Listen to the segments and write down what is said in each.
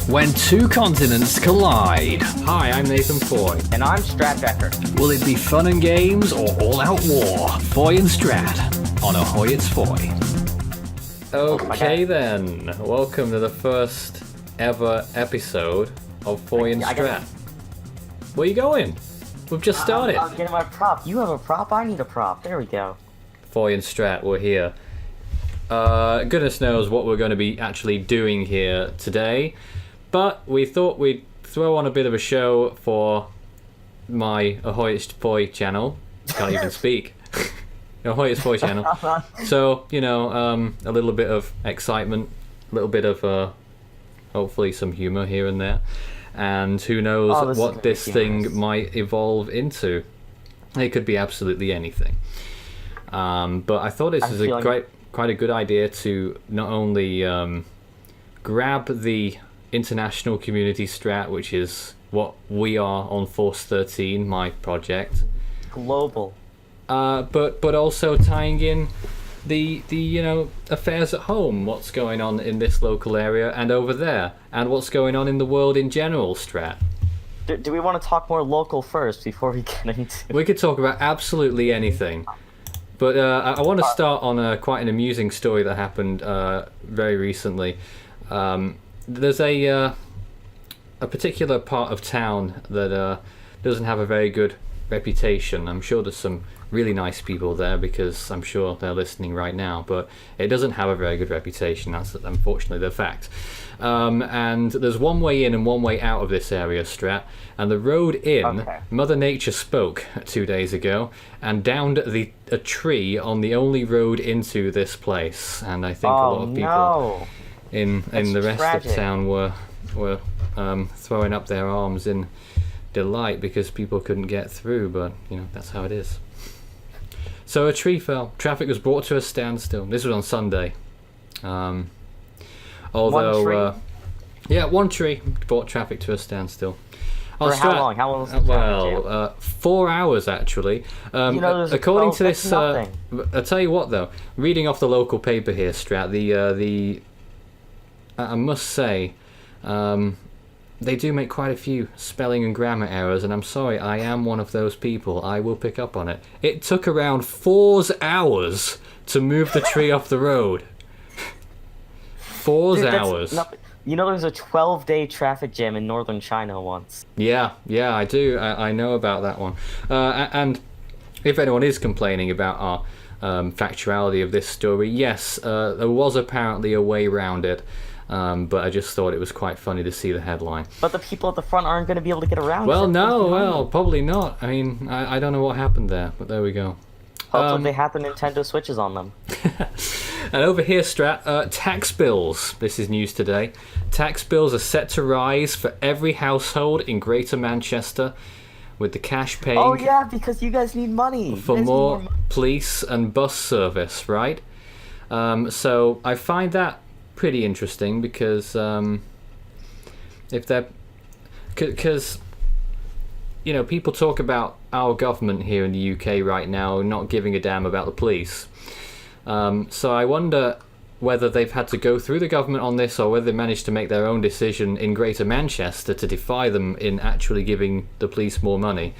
When two continents collide. Hi, I'm Nathan Foy. And I'm Strat Becker. Will it be fun and games or all-out war? Foy and Strat on Ahoy It's Foy. Okay then, welcome to the first ever episode of Foy and Strat. Where you going? We've just started. I'm getting my prop. You have a prop, I need a prop. There we go. Foy and Strat, we're here. Goodness knows what we're going to be actually doing here today. But we thought we'd throw on a bit of a show for my Ahoy It's Foy channel. Can't even speak. Ahoy It's Foy channel. So, you know, a little bit of excitement, a little bit of hopefully some humour here and there. And who knows what this thing might evolve into. It could be absolutely anything. But I thought this is quite a good idea to not only grab the international community Strat, which is what we are on Force 13, my project. Global. But also tying in the you know, affairs at home, what's going on in this local area and over there, and what's going on in the world in general, Strat. Do we want to talk more local first before we get into... We could talk about absolutely anything. But I want to start on quite an amusing story that happened very recently. There's a particular part of town that doesn't have a very good reputation. I'm sure there's some really nice people there because I'm sure they're listening right now, but it doesn't have a very good reputation. That's unfortunately the fact. And there's one way in and one way out of this area, Strat, and the road in, Mother Nature spoke 2 days ago and downed a tree on the only road into this place, and I think a lot of people in the rest of town were throwing up their arms in delight because people couldn't get through, but you know, that's how it is. So a tree fell. Traffic was brought to a standstill. This was on Sunday. Although, one tree brought traffic to a standstill. For how long? How long was the traffic? 4 hours actually. According to this, I'll tell you what though. Reading off the local paper here, Strat, I must say, they do make quite a few spelling and grammar errors, and I'm sorry, I am one of those people. I will pick up on it. It took around 4 hours to move the tree off the road. 4 hours. You know, there was a 12-day traffic jam in northern China once. Yeah, I do. I know about that one. And if anyone is complaining about our factuality of this story, yes, there was apparently a way around it. But I just thought it was quite funny to see the headline. But the people at the front aren't going to be able to get around. Probably not. I mean, I don't know what happened there, but there we go. Hopefully they had the Nintendo Switches on them. And over here, Strat, tax bills. This is news today. Tax bills are set to rise for every household in Greater Manchester, with the cash paying... Oh yeah, because you guys need money. For more police and bus service, right? So I find that pretty interesting because because you know, people talk about our government here in the UK right now not giving a damn about the police, so I wonder whether they've had to go through the government on this or whether they managed to make their own decision in Greater Manchester to defy them in actually giving the police more money.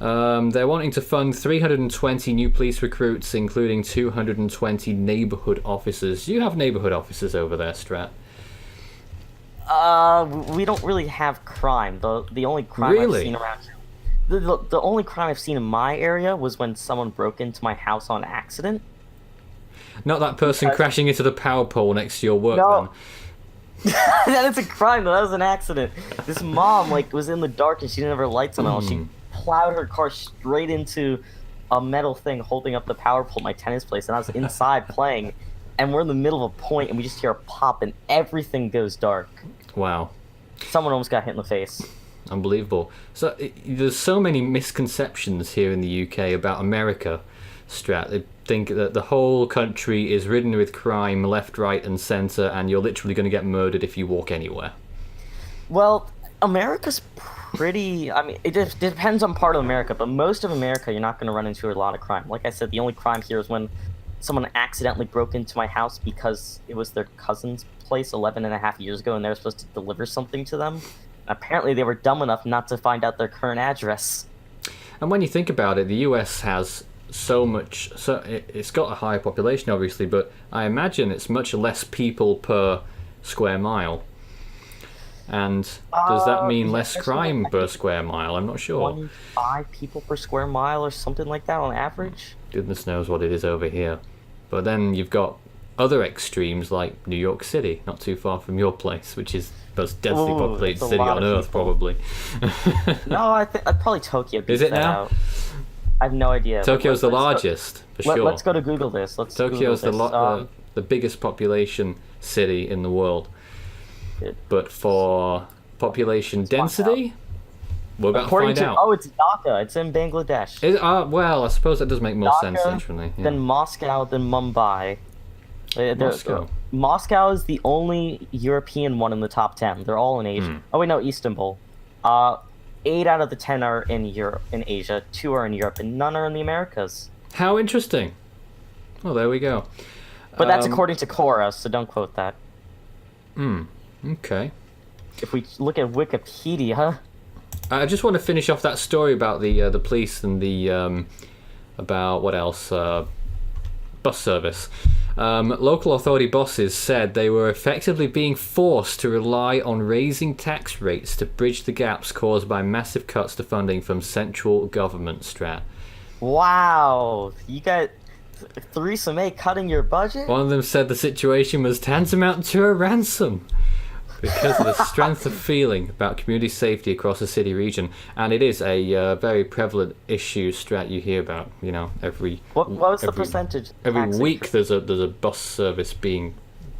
They're wanting to fund 320 new police recruits, including 220 neighbourhood officers. You have neighbourhood officers over there, Strat? We don't really have crime. The only crime I've seen around here... The only crime I've seen in my area was when someone broke into my house on accident. Not that person crashing into the power pole next to your work, no. That is a crime, though. That was an accident. This mom, was in the dark and she didn't have her lights on at all. She plowed her car straight into a metal thing holding up the power pole at my tennis place, and I was inside playing, and we're in the middle of a point, and we just hear a pop, and everything goes dark. Wow. Someone almost got hit in the face. Unbelievable. So there's so many misconceptions here in the UK about America, Strat. They think that the whole country is ridden with crime left, right, and centre, and you're literally going to get murdered if you walk anywhere. Well, America's pretty... I mean, it depends on part of America, but most of America, you're not going to run into a lot of crime. Like I said, the only crime here is when someone accidentally broke into my house because it was their cousin's place 11 and a half years ago, and they were supposed to deliver something to them. Apparently, they were dumb enough not to find out their current address. And when you think about it, the US has so much. So it's got a higher population, obviously, but I imagine it's much less people per square mile. And does that mean less crime per square mile? I'm not sure. 25 people per square mile or something like that on average. Goodness knows what it is over here. But then you've got other extremes like New York City, not too far from your place, which is the most densely populated city on Earth, probably. No, I'd probably Tokyo. Is it now? Out. I have no idea. Tokyo's the largest, for sure. Let's go to Google this. Tokyo's the biggest population city in the world. But for population density, we're about to find out. Oh, it's Dhaka. It's in Bangladesh. Well, I suppose that does make more Dhaka, sense, actually. Yeah. Then Moscow, then Mumbai. Moscow. Moscow is the only European one in the top 10. They're all in Asia. Oh wait, no, Istanbul. 8 out of the 10 are in Europe, in Asia. 2 are in Europe, and none are in the Americas. How interesting. Well, there we go. But that's according to Quora, so don't quote that. Okay. If we look at Wikipedia, I just want to finish off that story about the police and the about what else? Bus service. Local authority bosses said they were effectively being forced to rely on raising tax rates to bridge the gaps caused by massive cuts to funding from central government. Strat. Wow, you got Theresa May cutting your budget? One of them said the situation was tantamount to a ransom because of the strength of feeling about community safety across the city region, and it is a very prevalent issue. Strat, you hear about, every what was the percentage? Every week there's a bus service being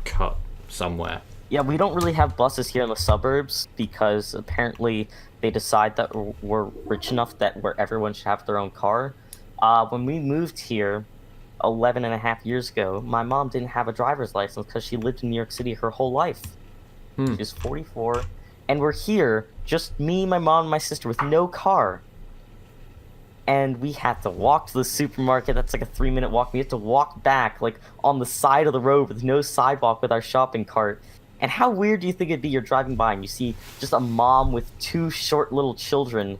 cut somewhere. Yeah, we don't really have buses here in the suburbs because apparently they decide that we're rich enough that where everyone should have their own car. When we moved here 11 and a half years ago, my mom didn't have a driver's license because she lived in New York City her whole life. She's 44, and we're here, just me, my mom, and my sister, with no car. And we had to walk to the supermarket. That's like a 3-minute walk. We had to walk back, like, on the side of the road with no sidewalk with our shopping cart. And how weird do you think it'd be? You're driving by and you see just a mom with 2 short little children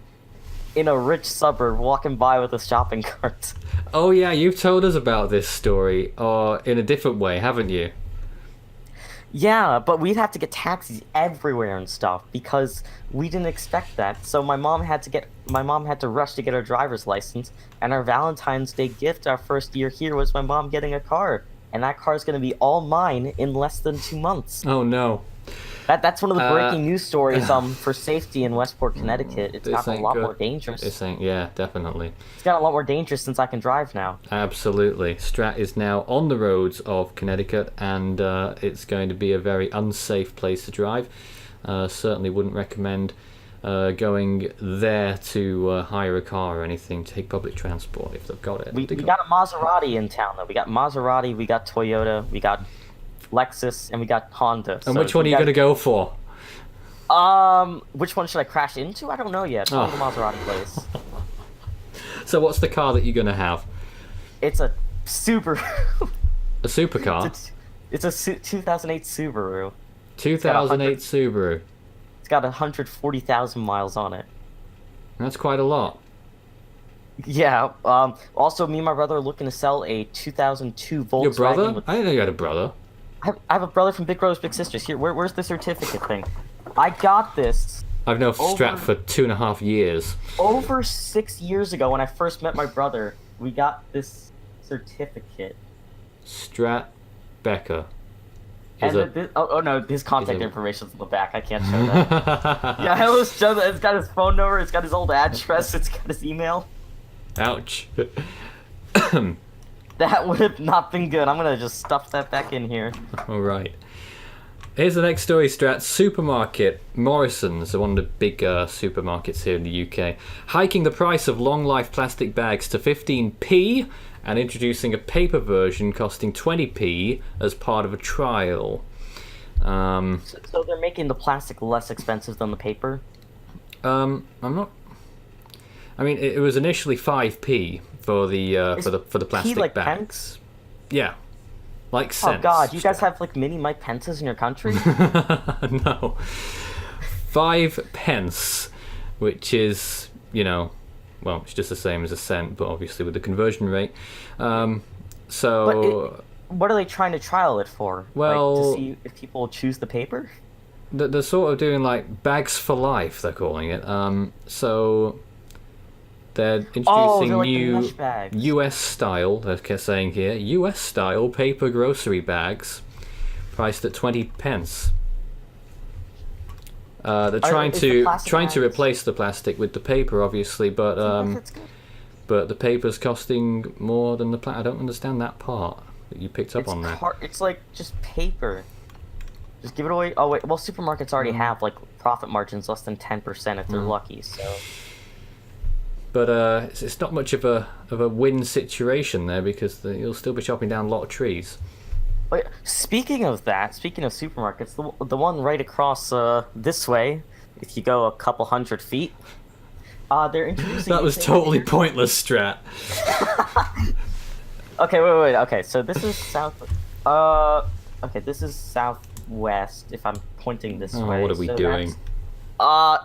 in a rich suburb walking by with a shopping cart. Oh yeah, you've told us about this story, or in a different way, haven't you? Yeah, but we'd have to get taxis everywhere and stuff because we didn't expect that. So my mom had to rush to get her driver's license, and our Valentine's Day gift our first year here was my mom getting a car, and that car's going to be all mine in less than 2 months. Oh no. That's one of the breaking news stories for safety in Westport, Connecticut. It's gotten a lot more dangerous. Yeah, definitely. It's gotten a lot more dangerous since I can drive now. Absolutely. Strat is now on the roads of Connecticut, and it's going to be a very unsafe place to drive. Certainly wouldn't recommend going there to hire a car or anything. Take public transport if they've got it. We got a Maserati in town, though. We got Maserati, we got Toyota, we got Lexus, and we got Honda. And which one are you going to go for? Which one should I crash into? I don't know yet. It's the Maserati place. So what's the car that you're going to have? It's a Subaru. A supercar? It's a 2008 Subaru. 2008 Subaru. It's got 140,000 miles on it. That's quite a lot. Yeah. Also, me and my brother are looking to sell a 2002 Volkswagen. Your brother? I didn't know you had a brother. I have a brother from Big Brothers Big Sisters. Here, where's the certificate thing? I got this. I've known Strat for 2.5 years. Over 6 years ago, when I first met my brother, we got this certificate. Strat Becker. Oh no, his contact information's on the back. I can't show that. Yeah, it's got his phone number. It's got his old address. It's got his email. Ouch. That would have not been good. I'm gonna just stuff that back in here. All right. Here's the next story, Strat. Supermarket. Morrison's, one of the big supermarkets here in the UK, hiking the price of long-life plastic bags to 15p and introducing a paper version costing 20p as part of a trial. So they're making the plastic less expensive than the paper? I'm not... I mean, it was initially 5p for the plastic like bags. Pence? Yeah. like Oh cents. God, you guys have like mini Mike Pences in your country? No. 5 pence, which is, well, it's just the same as a cent, but obviously with the conversion rate. So, What are they trying to trial it for? Well- like, to see if people will choose the paper? they're sort of doing like bags for life, they're calling it. So, they're introducing they're like the new mesh bags. US style, they're saying here, US style paper grocery bags, priced at 20 pence. They're trying is the to plastic trying to bags- replace the plastic with the paper, obviously, but That's good. the paper's costing more than the plastic. I don't understand that part that you picked up on there. It's like just paper. Just give it away. Oh wait, well supermarkets already have like profit margins less than 10% if they're lucky. So But it's not much of a win situation there because you'll still be chopping down a lot of trees. Wait, speaking of supermarkets, the one right across this way, if you go a couple hundred feet, they're introducing. That was totally pointless, Strat. Okay, wait. Okay, so this is south. Okay, this is southwest. If I'm pointing this way. What are we so doing?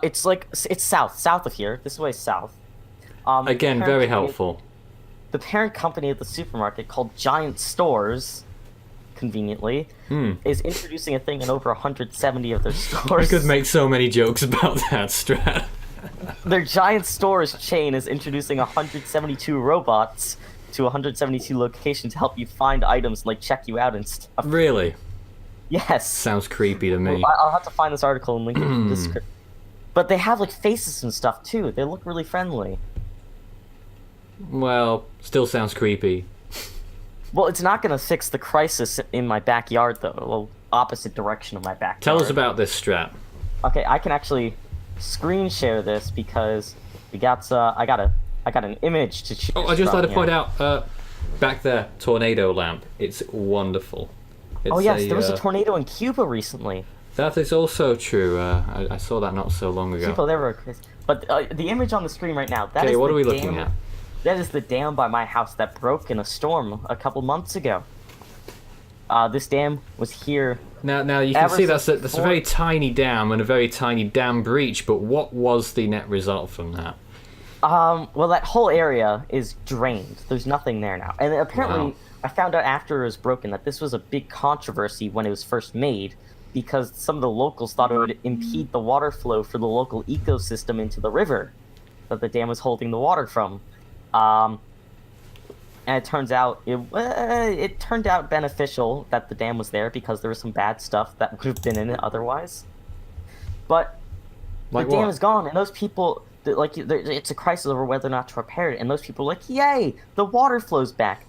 It's south of here. This way is south. The Again, parent very company- helpful. The parent company of the supermarket, called Giant Stores, conveniently, is introducing a thing in over 170 of their I stores. could make so many jokes about that, Strat. Their Giant Stores chain is introducing 172 robots to 172 locations to help you find items, like check you out and stuff. Really? Yes. Sounds creepy to me. I'll have to find this article and link it in the description. But they have like faces and stuff too. They look really friendly. Well, still sounds creepy. Well, it's not going to fix the crisis in my backyard though. Well, opposite direction of my backyard. Tell us about this, Strat. Okay, I can actually screen share this because we got I got an image to choose Oh, I just from like to here. point out, back there, tornado lamp. It's wonderful. It's Oh yes, there was a tornado in Cuba recently. That is also true. I saw that not so long ago. People there were crazy. But the image on the screen right now, that Okay, is what the are we dam, looking at? That is the dam by my house that broke in a storm a couple months ago. This dam was here. Now you can Ever see that's since a very tiny dam and a very tiny dam breach, but what was the net result from that? Well, that whole area is drained. There's nothing there now. And apparently, Wow. I found out after it was broken that this was a big controversy when it was first made, because some of the locals thought it would impede the water flow for the local ecosystem into the river that the dam was holding the water from. And it turns out it turned out beneficial that the dam was there because there was some bad stuff that would have been in it otherwise. But Like the dam what? is gone, and those people it's a crisis over whether or not to repair it. And those people are like, "Yay, the water flows back!"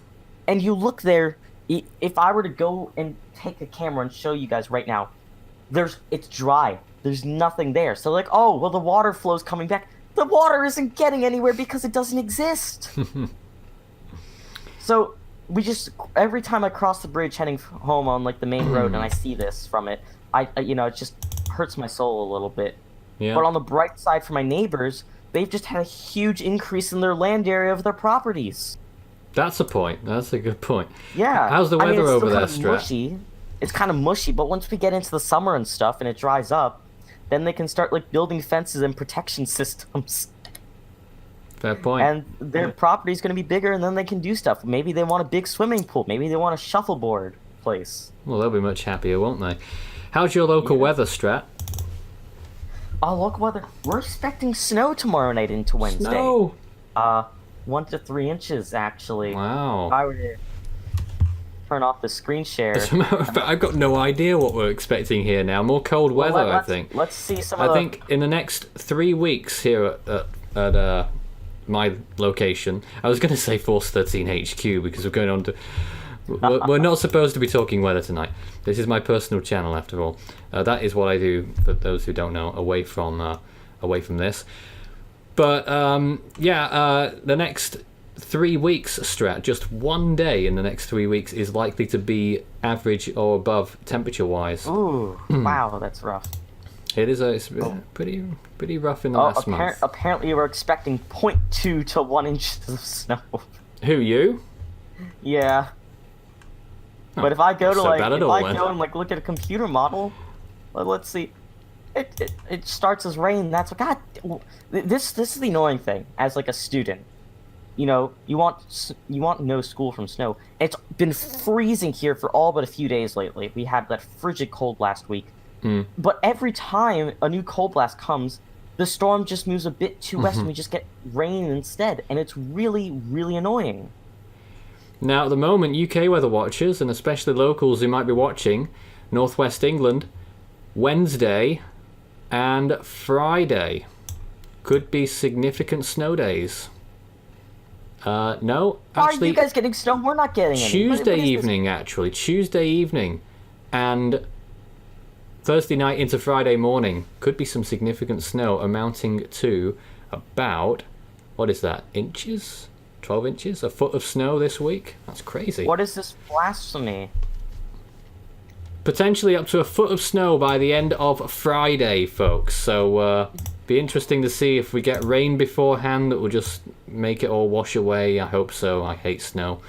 And you look there. If I were to go and take a camera and show you guys right now, it's dry. There's nothing there. So like, oh well, the water flow's coming back. The water isn't getting anywhere because it doesn't exist. So every time I cross the bridge heading home on like the main road and I see this from it, it just hurts my soul a little bit. Yeah. But on the bright side for my neighbors, they've just had a huge increase in their land area of their properties. That's a point. That's a good point. Yeah. How's the I mean, weather it's over still there, kind of Strat? mushy. It's kind of mushy, but once we get into the summer and stuff and it dries up, then they can start like building fences and protection systems. Fair point. And their property's going to be bigger, and then they can do stuff. Maybe they want a big swimming pool. Maybe they want a shuffleboard place. Well, they'll be much happier, won't they? How's your local weather, Strat? Oh, look, weather. We're expecting snow tomorrow night into Wednesday. No. 1 to 3 inches, actually. If Wow. I were to turn off the screen share. As a matter of fact, I've got no idea what we're expecting here now. More cold weather, I think. Let's see some I of think in the next 3 weeks here at my location, I was going to say Force 13 HQ because we're going on to. We're not supposed to be talking weather tonight. This is my personal channel, after all. That is what I do, for those who don't know, away from this. But the next 3 weeks, Strat, just one day in the next 3 weeks is likely to be average or above temperature-wise. Ooh, wow, that's rough. It's pretty rough in the last month. Apparently, we're expecting 0.2 to 1 inches of snow. Who, you? Yeah. But if I go to so like, bad at if all, I then. go and like look at a computer model, let's see, it starts as rain. That's God. This is the annoying thing as like a student. You know, you want no school from snow. It's been freezing here for all but a few days lately. We had that frigid cold last week. But every time a new cold blast comes, the storm just moves a bit too west and we just get rain instead. And it's really, really annoying. Now, at the moment, UK weather watchers, and especially locals who might be watching, northwest England, Wednesday and Friday could be significant snow days. No, Why actually, are you guys getting snow? We're not getting any. Tuesday What is this? evening, actually. Tuesday evening. And Thursday night into Friday morning could be some significant snow amounting to about, what is that, inches? 12 inches? A foot of snow this week? That's crazy. What is this blasphemy? Potentially up to a foot of snow by the end of Friday, folks. So, be interesting to see if we get rain beforehand that will just make it all wash away. I hope so. I hate snow.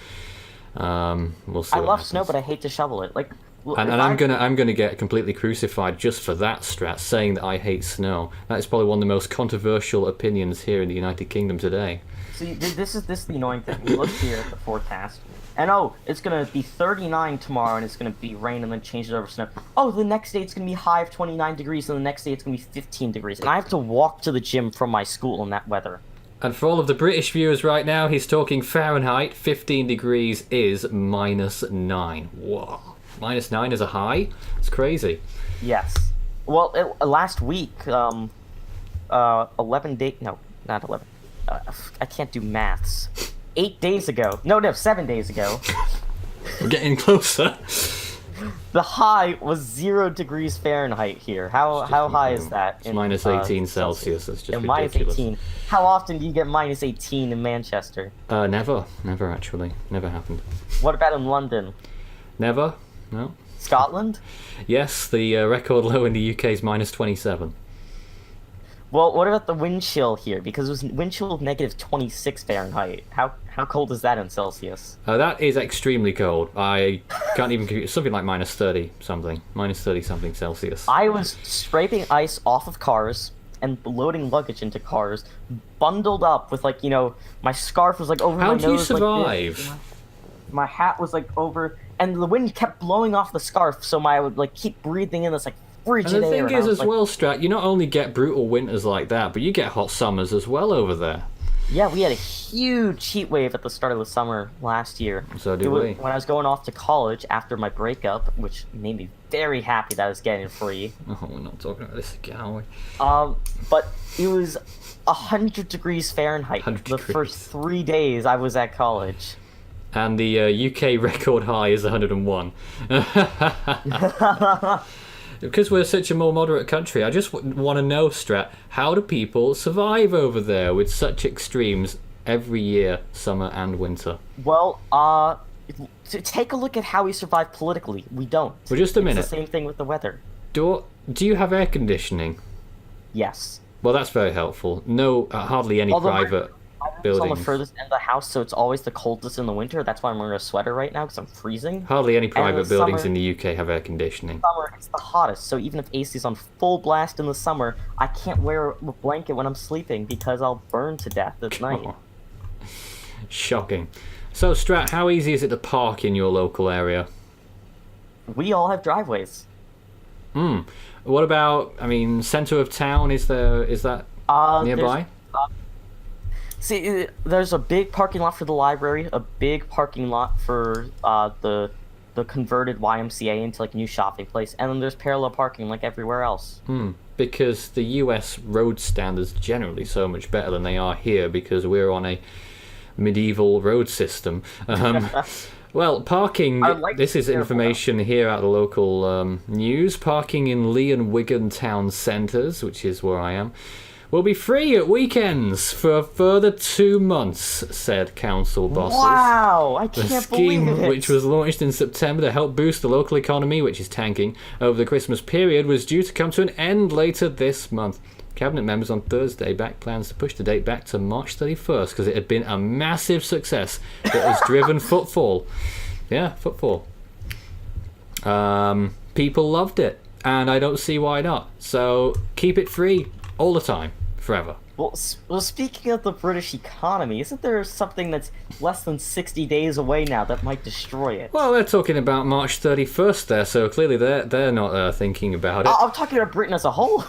We'll see. I what love happens. snow, but I hate to shovel it. Like, And I'm gonna get completely crucified just for that, Strat, saying that I hate snow. That is probably one of the most controversial opinions here in the United Kingdom today. See, this is the annoying thing. We look here at the forecast, and it's gonna be 39 tomorrow, and it's gonna be rain, and then change it over to snow. Oh, the next day it's gonna be high of 29 degrees, and the next day it's gonna be 15 degrees, and I have to walk to the gym from my school in that weather. And for all of the British viewers right now, he's talking Fahrenheit. 15 degrees is -9. Whoa. -9 is a high? It's crazy. Yes. Well, last week, 11 days. No, not 11. I can't do maths. 8 days ago. No, 7 days ago. We're getting closer. The high was 0 degrees Fahrenheit here. How high is that? It's -18 Celsius. That's just minus ridiculous. 18. How often do you get -18 in Manchester? Never actually. Never happened. What about in London? Never? No. Scotland? Yes, the record low in the UK is -27. Well, what about the wind chill here? Because it was wind chill of -26 Fahrenheit. How cold is that in Celsius? That is extremely cold. I can't even compute. Something like -30 something. -30 something Celsius. I was scraping ice off of cars and loading luggage into cars, bundled up with my scarf was over How my nose. do you like survive? this. My hat was over, and the wind kept blowing off the scarf, so I would keep breathing in this frigid And the air. thing and I is, was as well, Strat, you not only get brutal winters like that, but you get hot summers as well over there. Yeah, we had a huge heat wave at the start of the summer last year. So did we. When I was going off to college after my breakup, which made me very happy that I was getting free. Oh, we're not talking about this again, are we? But it was 100 degrees Fahrenheit 100 the degrees. first 3 days I was at college. And the UK record high is 101. Because we're such a more moderate country, I just want to know, Strat, how do people survive over there with such extremes every year, summer and winter? Well, to take a look at how we survive politically. We don't. Well, just a minute. It's the same thing with the weather. Do you have air conditioning? Yes. Well, that's very helpful. No, hardly any Although private It's on the buildings. furthest end of the house, so it's always the coldest in the winter. That's why I'm wearing a sweater right now, because I'm freezing. Hardly any private the buildings summer- in the UK have air conditioning. Summer, it's the hottest, so even if AC is on full blast in the summer, I can't wear a blanket when I'm sleeping because I'll burn to death at night. Oh. Shocking. So, Strat, how easy is it to park in your local area? We all have driveways. What about, centre of town? Is that nearby? See, there's a big parking lot for the library, a big parking lot for the converted YMCA into a new shopping place, and then there's parallel parking like everywhere else. Because the US road standards generally so much better than they are here because we're on a medieval road system. Well, parking, this is information here out of the local news. Parking in Lee and Wigan town centres, which is where I am, will be free at weekends for a further 2 months, said council bosses. Wow, I The can't believe scheme, it. which was launched in September to help boost the local economy, which is tanking, over the Christmas period, was due to come to an end later this month. Cabinet members on Thursday backed plans to push the date back to March 31st because it had been a massive success that has driven footfall. Yeah, footfall. People loved it, and I don't see why not. So keep it free all the time, forever. Well, speaking of the British economy, isn't there something that's less than 60 days away now that might destroy it? Well, they're talking about March 31st there, so clearly they're not thinking about it. I'm talking about Britain as a whole.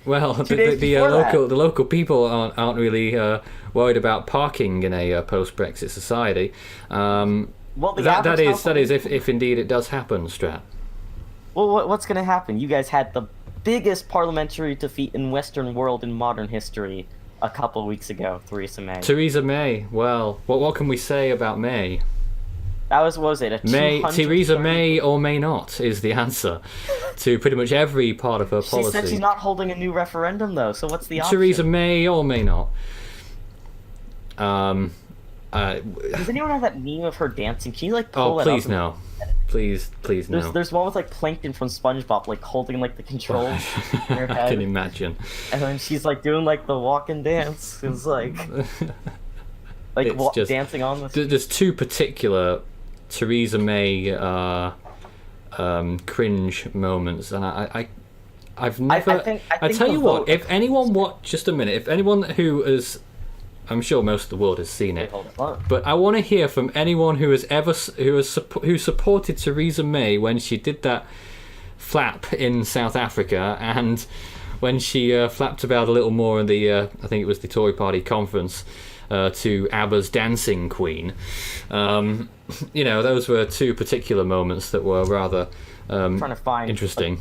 Well, the local people aren't really worried about parking in a post-Brexit society. Well, that is if indeed it does happen, Strat. Well, what's going to happen? You guys had the biggest parliamentary defeat in Western world in modern history a couple of weeks ago, Theresa May. Theresa May. Well, what can we say about May? That was, what was it? Theresa May or may not is the answer to pretty much every part of her policy. She said she's not holding a new referendum, though, so what's the option? Theresa May or may not. Does anyone have that meme of her dancing? Can you, like, pull it up? Oh, please no. Please no. There's one with, like, Plankton from SpongeBob, like, holding, like, the controls in her head. I can imagine. And then she's, like, doing, like, the walk and dance. It's, like... dancing on the... There's two particular Theresa May cringe moments, and I've never... I tell you what, if anyone just a minute, if anyone who has... I'm sure most of the world has seen it, but I want to hear from anyone who supported Theresa May when she did that flap in South Africa, and when she flapped about a little more in the I think it was the Tory Party conference to ABBA's Dancing Queen. Those were two particular moments that were rather interesting.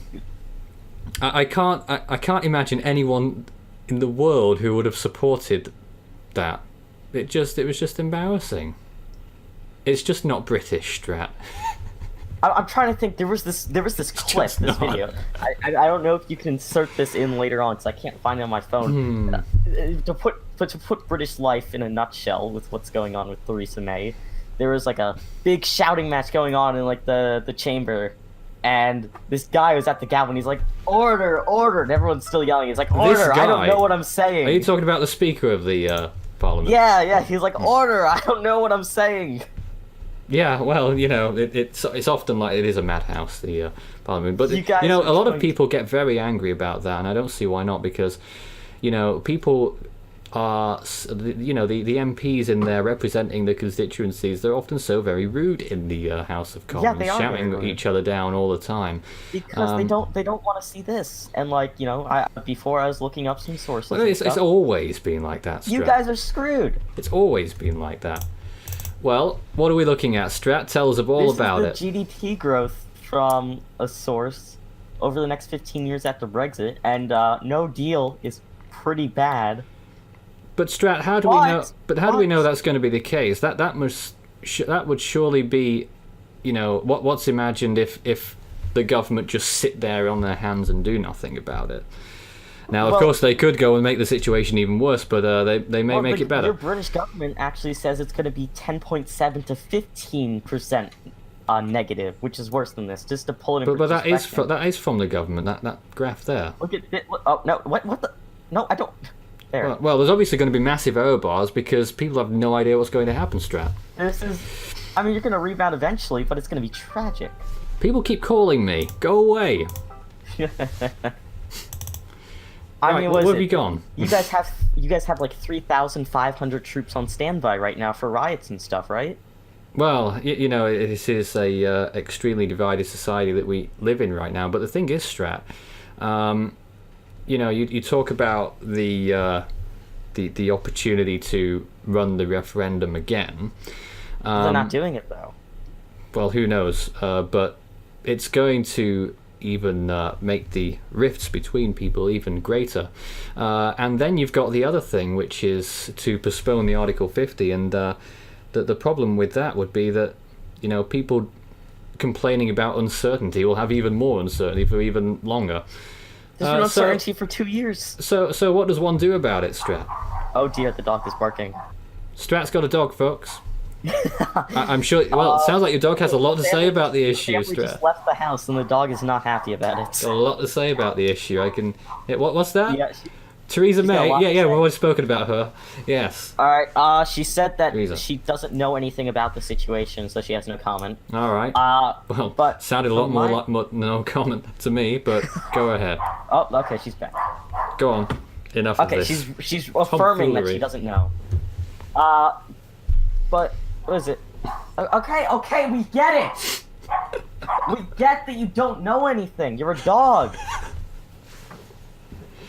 I can't imagine anyone in the world who would have supported that. It was just embarrassing. It's just not British, Strat. I'm trying to think. There was this clip, this video. I don't know if you can insert this in later on because I can't find it on my phone. To put British life in a nutshell with what's going on with Theresa May, there was like a big shouting match going on in like the chamber, and this guy was at the gavel and he's like, "Order, order!" and everyone's still yelling. He's like, "Order! I don't know what I'm saying." Are you talking about the Speaker of the Parliament? Yeah. He's like, "Order! I don't know what I'm saying." Yeah, well, it's often like it is a madhouse, the Parliament. But a lot of people get very angry about that, and I don't see why not, because people are, the MPs in there representing the constituencies, they're often so very rude in the House of Commons, shouting each other down all the time. Because they don't want to see this. And before I was looking up some sources. Well, it's always been like that, Strat. You guys are screwed. It's always been like that. Well, what are we looking at, Strat? Tell us all about it. This is the GDP growth from a source over the next 15 years after Brexit, and no deal is pretty bad. But Strat, how do we know? But how do we know that's going to be the case? That would surely be, what's imagined if the government just sit there on their hands and do nothing about it. Now, of course, they could go and make the situation even worse, but they may make it better. Your British government actually says it's going to be 10.7 to 15% negative, which is worse than this. Just to pull it in. But that is from the government. That graph there. Look at it. Oh no! What the? No, I don't. There. Well, there's obviously going to be massive error bars because people have no idea what's going to happen, Strat. You're going to rebound eventually, but it's going to be tragic. People keep calling me. Go away. Where have you gone? You guys have like 3,500 troops on standby right now for riots and stuff, right? Well, this is a extremely divided society that we live in right now. But the thing is, Strat, you talk about the opportunity to run the referendum again. They're not doing it though. Well, who knows? But it's going to even make the rifts between people even greater. And then you've got the other thing, which is to postpone the Article 50, and the problem with that would be that people complaining about uncertainty will have even more uncertainty for even longer. There's been uncertainty for 2 years. So what does one do about it, Strat? Oh dear, the dog is barking. Strat's got a dog, folks. I'm sure. Well, it sounds like your dog has a lot to say about the issue, Strat. Just left the house, and the dog is not happy about it. Got a lot to say about the issue. What's that? Yeah, Theresa She's got a May. lot Yeah, to yeah, say. we've already spoken about her. Yes. All right. She said that Theresa. she doesn't know anything about the situation, so she has no comment. All right. But Well, sounded a lot from more my- like no comment to me, but go ahead. Oh, okay, she's back. Go on. Enough Okay, of this. she's affirming that Tomfoolery. she doesn't know. But what is it? Okay, we get it. We get that you don't know anything. You're a dog.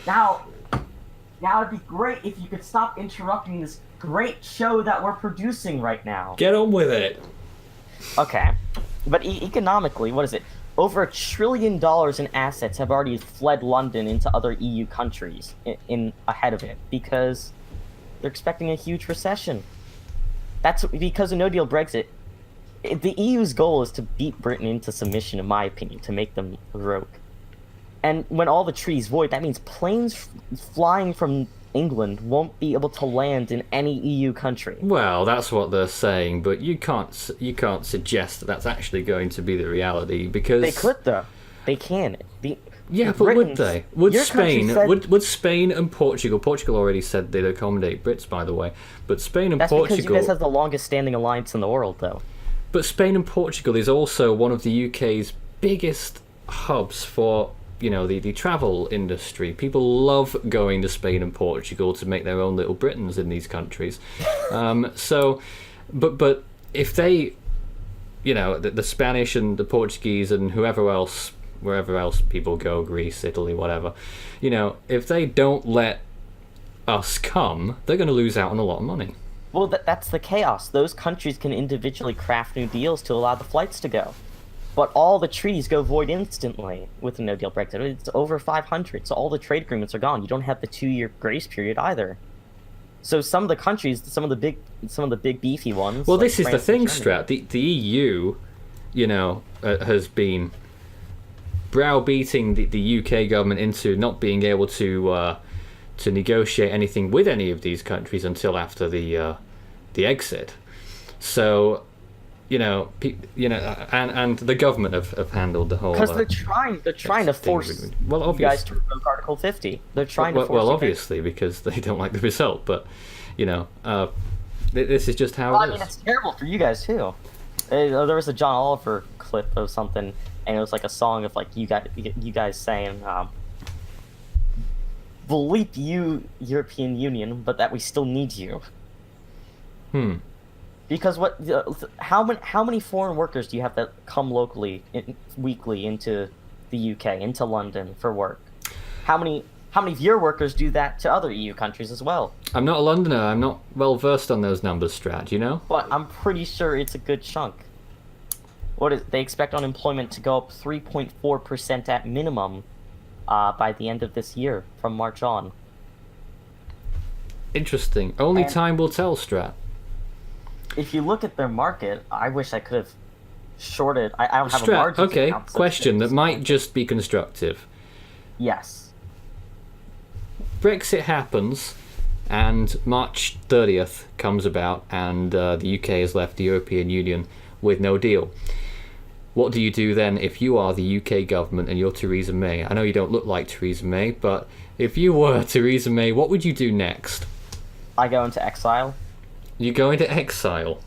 Now it'd be great if you could stop interrupting this great show that we're producing right now. Get on with it. Okay, but economically, what is it? Over $1 trillion in assets have already fled London into other EU countries in ahead of it because they're expecting a huge recession. That's because of no deal Brexit. The EU's goal is to beat Britain into submission, in my opinion, to make them broke. And when all the trees void, that means planes flying from England won't be able to land in any EU country. Well, that's what they're saying, but you can't suggest that that's actually going to be the reality because They could though. They can. Yeah, but would Britain's- they? Would your country Spain? said- Would Spain and Portugal? Portugal already said they'd accommodate Brits, by the way. But Spain and That's because you Portugal. guys have the longest standing alliance in the world, though. But Spain and Portugal is also one of the UK's biggest hubs for, you know, the travel industry. People love going to Spain and Portugal to make their own little Britons in these countries. But if they, you know, the Spanish and the Portuguese and whoever else, wherever else people go, Greece, Italy, whatever, you know, if they don't let us come, they're going to lose out on a lot of money. Well, that's the chaos. Those countries can individually craft new deals to allow the flights to go. But all the treaties go void instantly with a no-deal Brexit. It's over 500, so all the trade agreements are gone. You don't have the 2-year grace period either. So some of the countries, some of the big beefy ones. Well, like this is the France and thing, Germany- Strat. The EU, you know, has been browbeating the UK government into not being able to negotiate anything with any of these countries until after the exit. So, and the government have handled the whole. Because they're trying to force Well, you guys obviously. to revoke Article 50. They're trying to force Well, you guys- obviously, because they don't like the result. But, this is just how Well, I it mean, is. it's terrible for you guys too. There was a John Oliver clip of something, and it was like a song of like you guys saying, "Bleep you, European Union, but that we still need you." Because how many foreign workers do you have that come locally weekly into the UK, into London for work? How many of your workers do that to other EU countries as well? I'm not a Londoner. I'm not well versed on those numbers, Strat. You know. But I'm pretty sure it's a good chunk. They expect unemployment to go up 3.4% at minimum by the end of this year, from March on. Interesting. Only And- time will tell, Strat. If you look at their market, I wish I could have shorted. I don't have a Strat. margin. Okay. Question that might just be constructive. Yes. Brexit happens, and March 30th comes about, and the UK has left the European Union with no deal. What do you do then if you are the UK government and you're Theresa May? I know you don't look like Theresa May, but if you were Theresa May, what would you do next? I go into exile. You go into exile.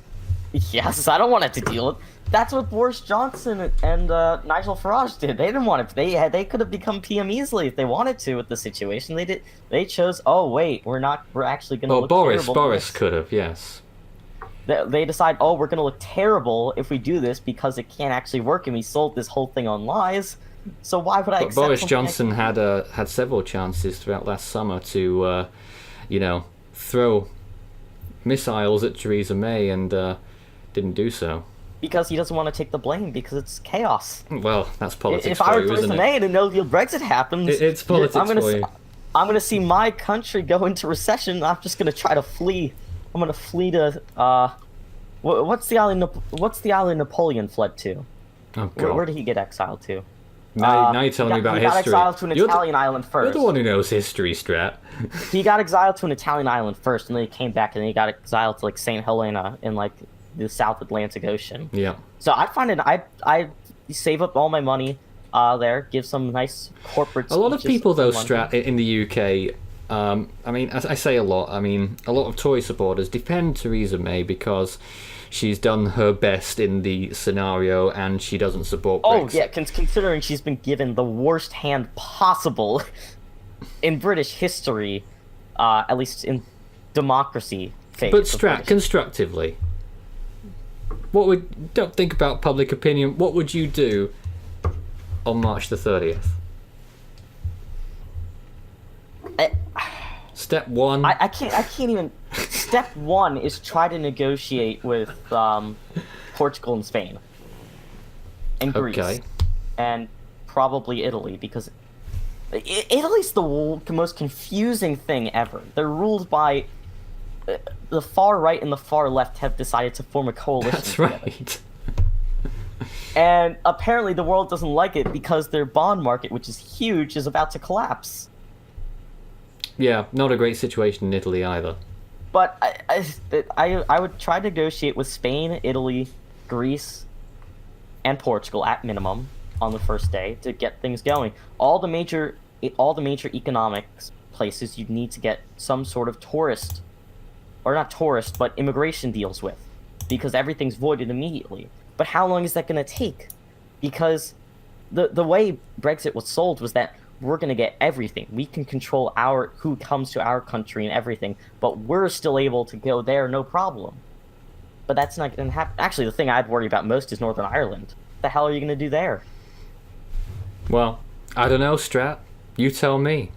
Yes, I don't want it to deal with. That's what Boris Johnson and Nigel Farage did. They didn't want it. They could have become PM easily if they wanted to with the situation. They did. They chose. Oh wait, we're not. We're actually going to. Well, look Boris terrible. could have, yes. They decide. Oh, we're going to look terrible if we do this because it can't actually work, and we sold this whole thing on lies. So why would I? But accept Boris something I Johnson can- had several chances throughout last summer to, throw missiles at Theresa May and didn't do so. because he doesn't want to take the blame because it's chaos. Well, that's politics If I for were you, isn't Theresa it? May and a no-deal Brexit happens, It's politics for you. I'm gonna see my country go into recession. I'm just gonna try to flee. I'm gonna flee to what's the island Napoleon fled to? Oh, Where God. did he get exiled to? Now you're telling me about he got history. exiled to an You're the- Italian island You're first. the one who knows history, Strat. He got exiled to an Italian island first, and then he came back, and then he got exiled to like Saint Helena in like the South Atlantic Ocean. Yeah. So I find it. I save up all my money there, give some nice corporate. A lot of speeches people, though, in London. Strat, in the UK I mean, as I say a lot, I mean, a lot of Tory supporters defend Theresa May because she's done her best in the scenario and she doesn't support Brexit. Oh, yeah, considering she's been given the worst hand possible in British history, at least in democracy phase. But Strat, constructively, don't think about public opinion. What would you do on March the 30th? Step one. I can't even. Step one is try to negotiate with Portugal and Spain, and Greece, Okay. and probably Italy, because Italy's the most confusing thing ever. They're ruled by the far right and the far left have decided to form a coalition. That's together. right. And apparently the world doesn't like it because their bond market, which is huge, is about to collapse. Yeah, not a great situation in Italy either. But I would try to negotiate with Spain, Italy, Greece, and Portugal at minimum on the first day to get things going. All the major economics places you'd need to get some sort of tourist, or not tourist, but immigration deals with, because everything's voided immediately. But how long is that going to take? Because the way Brexit was sold was that we're going to get everything. We can control who comes to our country and everything, but we're still able to go there, no problem. But that's not going to happen. Actually, the thing I'd worry about most is Northern Ireland. What the hell are you going to do there? Well, I don't know, Strat. You tell me.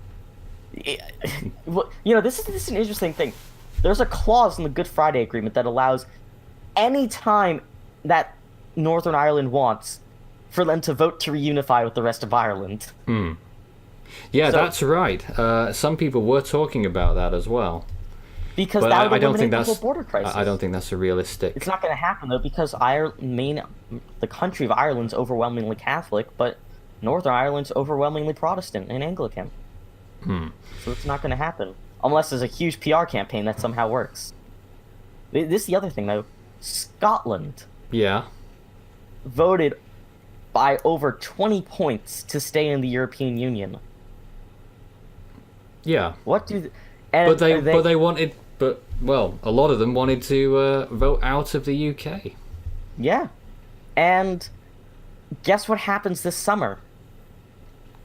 Well, this is an interesting thing. There's a clause in the Good Friday Agreement that allows any time that Northern Ireland wants for them to vote to reunify with the rest of Ireland. Yeah, So- that's right. Some people were talking about that as well. Because But that would I don't think eliminate the that's. whole border crisis. I don't think that's a realistic. It's not going to happen though, because the country of Ireland's overwhelmingly Catholic, but Northern Ireland's overwhelmingly Protestant and Anglican. So it's not going to happen unless there's a huge PR campaign that somehow works. This is the other thing though. Scotland Yeah. voted by over 20 points to stay in the European Union. Yeah. What do? But they wanted. But well, a lot of them wanted to vote out of the UK. Yeah, and guess what happens this summer?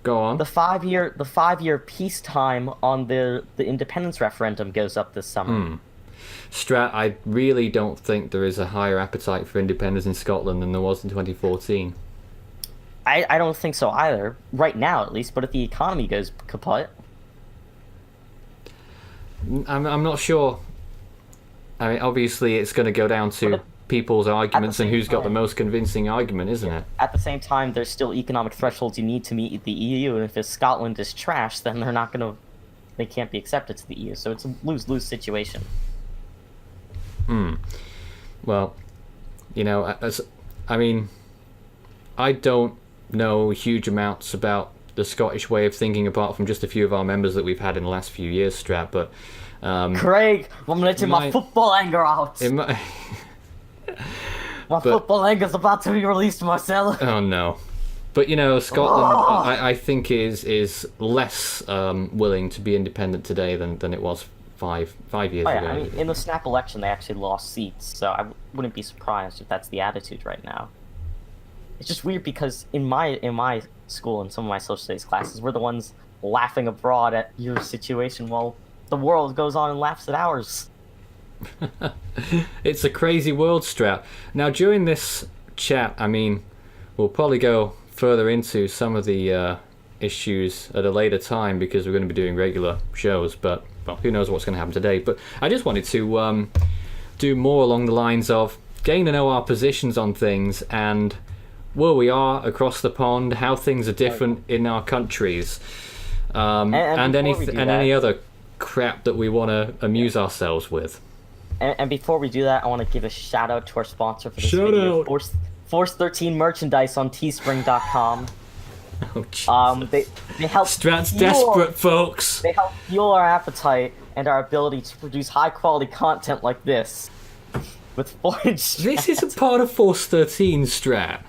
Go on. The 5-year peacetime on the independence referendum goes up this summer. Strat, I really don't think there is a higher appetite for independence in Scotland than there was in 2014. I don't think so either, right now at least. But if the economy goes kaput, I'm not sure. I mean, obviously, it's going to go down to people's arguments and same who's got the time- most convincing argument, isn't it? at the same time, there's still economic thresholds you need to meet the EU, and if Scotland is trash, then they can't be accepted to the EU. So it's a lose-lose situation. Well, I don't know huge amounts about the Scottish way of thinking, apart from just a few of our members that we've had in the last few years, Strat. But Craig, I'm letting my my- football anger out. it might, My football anger's about to be released, Marcelo. oh no. But Scotland, I think is less willing to be independent today than it was five years Oh, ago. yeah, I mean, in the snap election, they actually lost seats, so I wouldn't be surprised if that's the attitude right now. It's just weird because in my school and some of my social studies classes, we're the ones laughing abroad at your situation while the world goes on and laughs at ours. It's a crazy world, Strat. Now, during this chat, we'll probably go further into some of the issues at a later time because we're going to be doing regular shows, but, well, who knows what's going to happen today. But I just wanted to do more along the lines of getting to know our positions on things and where we are across the pond, how things are different in our countries, and any other crap that we want to amuse ourselves with. And before we do that, I want to give a shout out to our sponsor for this Shout video, out. Force 13 merchandise on teespring.com. Oh, Jesus. They help Strat's fuel- desperate, folks. They help fuel our appetite and our ability to produce high quality content like this with Foy and Strat. This isn't part of Force 13, Strat.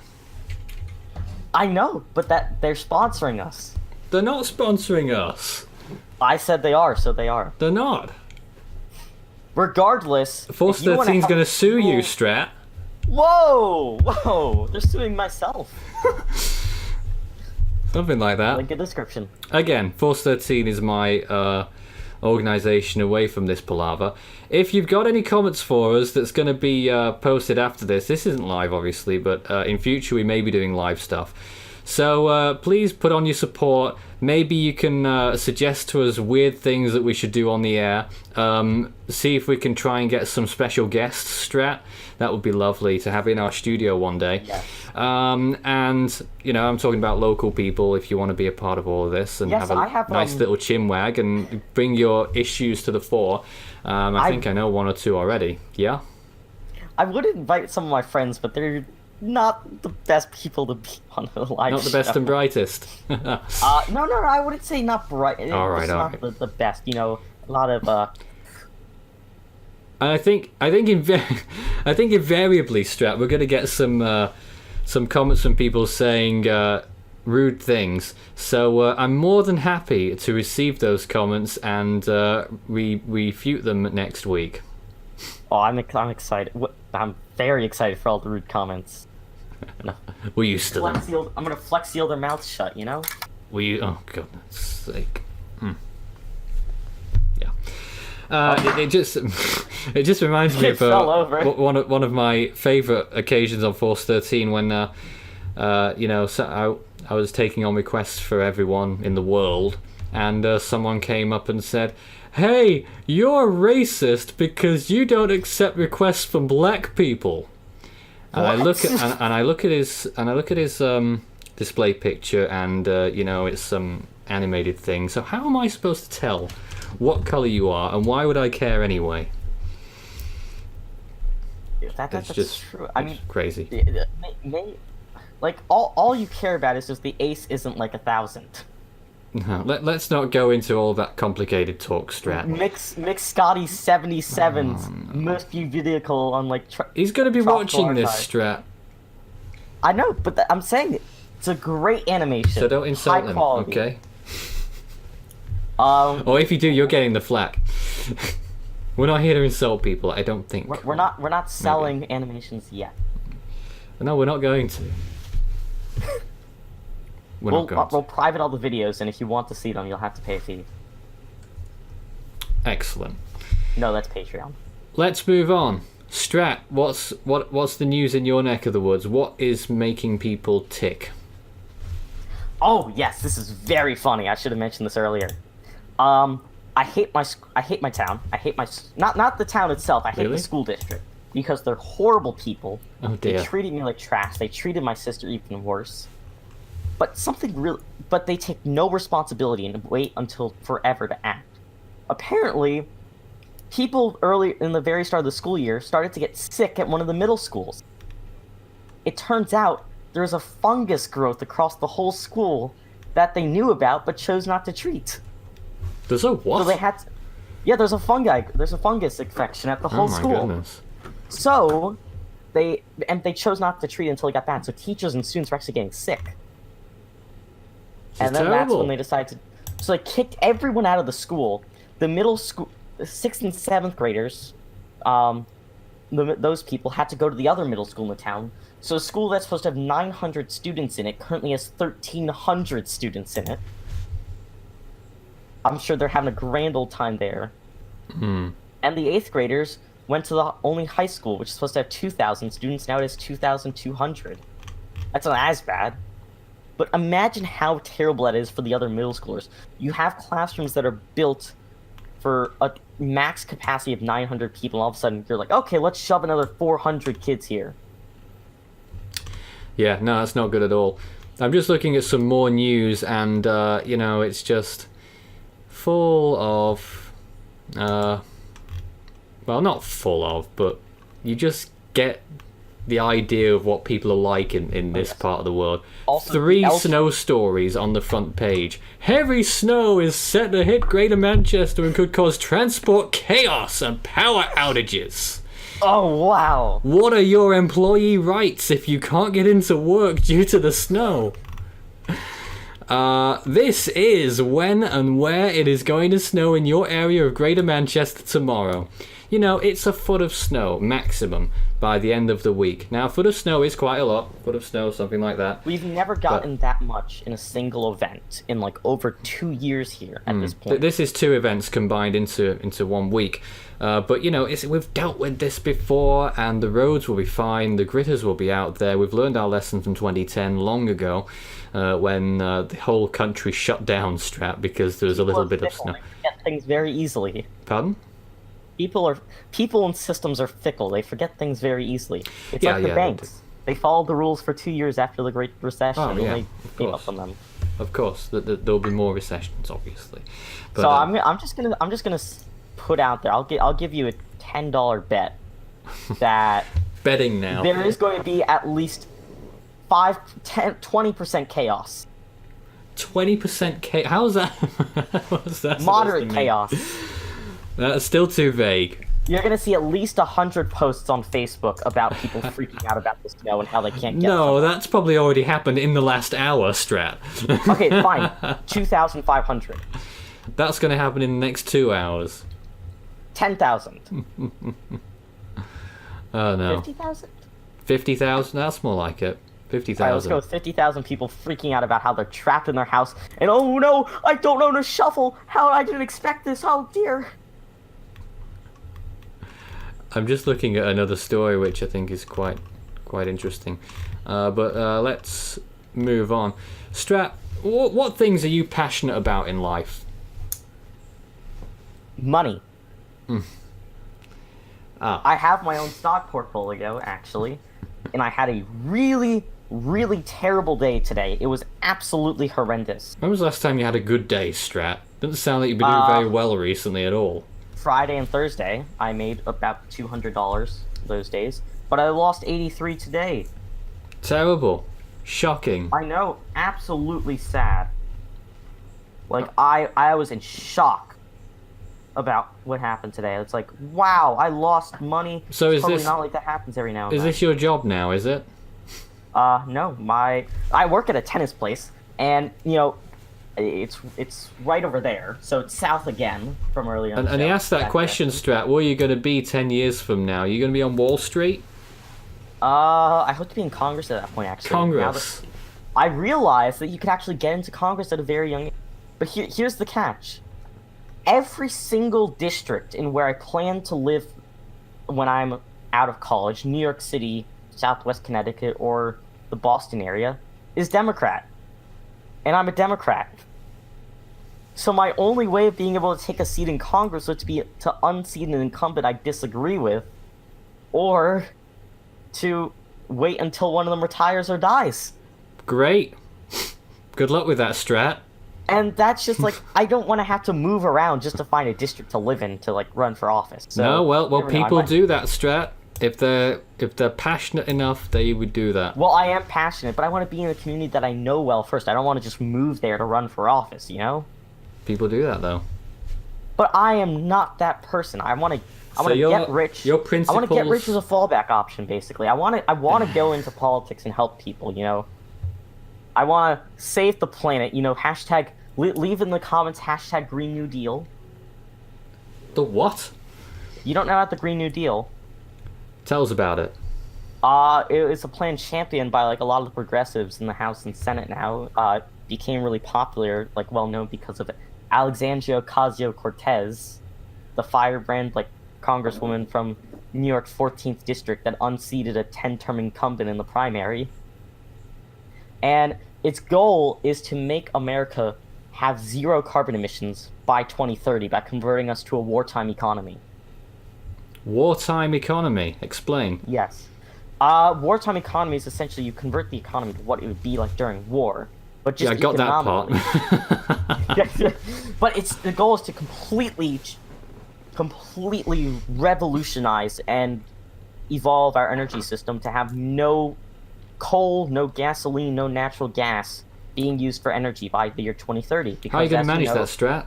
I know, but that they're sponsoring us. They're not sponsoring us. I said they are, so they are. They're not. Regardless, Force if you wanna 13's have going to sue you, rules- Strat. Whoa! They're suing myself. Something like that. Link in description. Again, Force 13 is my organization away from this palaver. If you've got any comments for us that's going to be posted after this isn't live, obviously, but in future we may be doing live stuff. So please put on your support. Maybe you can suggest to us weird things that we should do on the air. See if we can try and get some special guests, Strat. That would be lovely to have in our studio one day. Yes. And, you know, I'm talking about local people if you want to be a part of all of this and Yes, have I a have, nice little chinwag and bring your issues to the fore. I think I know one or two already. Yeah? I would invite some of my friends, but they're not the best people to be on a live Not the best show. and brightest. No, I wouldn't say not bright. All right, It's all not right. the best. You know, a lot of And I think invariably, Strat, we're going to get some comments from people saying rude things. So I'm more than happy to receive those comments and refute them next week. Oh, I'm excited. I'm very excited for all the rude comments. No. We're used to them. I'm gonna flex seal their mouths shut. You know. Oh goodness sake. Yeah. It just reminds me It of fell over. one of my favourite occasions on Force 13 when so I was taking on requests for everyone in the world, and someone came up and said, "Hey, you're racist because you don't accept requests from black people." And I look at his display picture, and it's some animated thing. So how am I supposed to tell what color you are, and why would I care anyway? That's just true. I mean, crazy. Like all you care about is just the ace isn't like 1,000. No, let's not go into all that complicated talk, Strat. Mix Scotty 77's most viewed vehicle on like. He's going to be Tropical watching this, Archive. Strat. I know, but I'm saying it's a great animation. So don't insult high him, quality. okay? Or if you do, you're getting the flack. We're not here to insult people, I don't think. We're not selling animations yet. No, we're not going to. We'll private all the videos, and if you want to see them, you'll have to pay a fee. Excellent. No, that's Patreon. Let's move on. Strat, what's the news in your neck of the woods? What is making people tick? Oh yes, this is very funny. I should have mentioned this earlier. I hate my town. I hate not the town itself. I hate Really? the school district because they're horrible people. Oh dear. They treated me like trash. They treated my sister even worse. But they take no responsibility and wait until forever to act. Apparently, people early in the very start of the school year started to get sick at one of the middle schools. It turns out there's a fungus growth across the whole school that they knew about but chose not to treat. There's a what? So they had to, yeah, there's a fungus infection at the whole oh my school. goodness. So they chose not to treat it until it got bad. So teachers and students were actually getting sick. This And is then that's terrible. when they decided to. So they kicked everyone out of the school. The middle school, the 6th and 7th graders, those people had to go to the other middle school in the town. So a school that's supposed to have 900 students in it currently has 1,300 students in it. I'm sure they're having a grand old time there. Hmm. And the 8th graders went to the only high school, which is supposed to have 2,000 students. Now it has 2,200. That's not as bad. But imagine how terrible that is for the other middle schoolers. You have classrooms that are built for a max capacity of 900 people. All of a sudden, you're like, okay, let's shove another 400 kids here. Yeah, no, that's not good at all. I'm just looking at some more news, and it's just full of, well, not full of, but you just get the idea of what people are like in this part of the world. Also, 3 snow stories on the front page. Heavy snow is set to hit Greater Manchester and could cause transport chaos and power outages. Oh, wow. What are your employee rights if you can't get into work due to the snow? This is when and where it is going to snow in your area of Greater Manchester tomorrow. You know, it's a foot of snow maximum by the end of the week. Now, a foot of snow is quite a lot. Foot of snow, something like that. We've never gotten that much in a single event in like over 2 years here at this point. This is 2 events combined into 1 week. But, you know, we've dealt with this before, and the roads will be fine. The gritters will be out there. We've learned our lesson from 2010 long ago when the whole country shut down, Strat, because there was a little bit of snow. They forget things very easily. Pardon? People and systems are fickle. They forget things very easily. It's Yeah, like the yeah, banks. They followed the rules for 2 years after the Great Recession, Oh, and yeah, they of gave course. up on them. Of course, there'll be more recessions, obviously. But, So I'm just gonna put out there. I'll give you a $10 bet that betting now. there is going to be at least 20% chaos. 20% How's that? What's that? Moderate chaos. That's still too vague. You're gonna see at least 100 posts on Facebook about people freaking out about the snow and how they can't get No, somewhere. that's probably already happened in the last hour, Strat. Okay, fine. 2,500. That's going to happen in the next 2 hours. 10,000. Oh no. 50,000? 50,000? That's more like it. Alright, let's 50,000. go with 50,000 people freaking out about how they're trapped in their house. And oh no, I don't own a shovel. How I didn't expect this. Oh dear. I'm just looking at another story which I think is quite interesting. But let's move on. Strat, what things are you passionate about in life? Money. Ah. I have my own stock portfolio, actually. And I had a really, really terrible day today. It was absolutely horrendous. When was the last time you had a good day, Strat? Doesn't sound like you've been doing very well recently at all. Friday and Thursday, I made about $200 those days. But I lost 83 today. Terrible. Shocking. I know, absolutely sad. Like, I was in shock about what happened today. It's like, wow, I lost money. So it's is probably this- not like that happens every now and Is then. this your job now, is it? No, I work at a tennis place, and you know, it's right over there, so it's south again from earlier. in the And he show. asked that question, Strat, where are you going to be 10 years from now? Are you going to be on Wall Street? I hope to be in Congress at that point. Actually, Now Congress. that I realized that you could actually get into Congress at a very young age. But here's the catch: every single district in where I plan to live when I'm out of college, New York City, Southwest Connecticut, or the Boston area, is Democrat. And I'm a Democrat. So my only way of being able to take a seat in Congress would be to unseat an incumbent I disagree with, or to wait until one of them retires or dies. Great. Good luck with that, Strat. And that's just like, I don't want to have to move around just to find a district to live in to like run for office. So, No, well, you never know, I people might- do that, Strat. If they're passionate enough, they would do that. Well, I am passionate, but I want to be in a community that I know well first. I don't want to just move there to run for office, you know? People do that, though. But I am not that person. I want to So your- get rich. your I want to get principles- rich as a fallback option, basically. I want to go into politics and help people, you know? I want to save the planet, you know, hashtag, leave in the comments, hashtag Green New Deal. The what? You don't know about the Green New Deal? Tell us about it. It's a plan championed by like a lot of the progressives in the House and Senate now. It became really popular, like well known because of Alexandria Ocasio-Cortez, the firebrand like congresswoman from New York's 14th district that unseated a 10-term incumbent in the primary. And its goal is to make America have zero carbon emissions by 2030 by converting us to a wartime economy. Wartime economy. Explain. Yes. Wartime economy is essentially you convert the economy to what it would be like during war, but just Yeah, I got that part. economically. But the goal is to completely revolutionize and evolve our energy system to have no coal, no gasoline, no natural gas being used for energy by the year 2030. Because, How are you going as to manage know, that, Strat?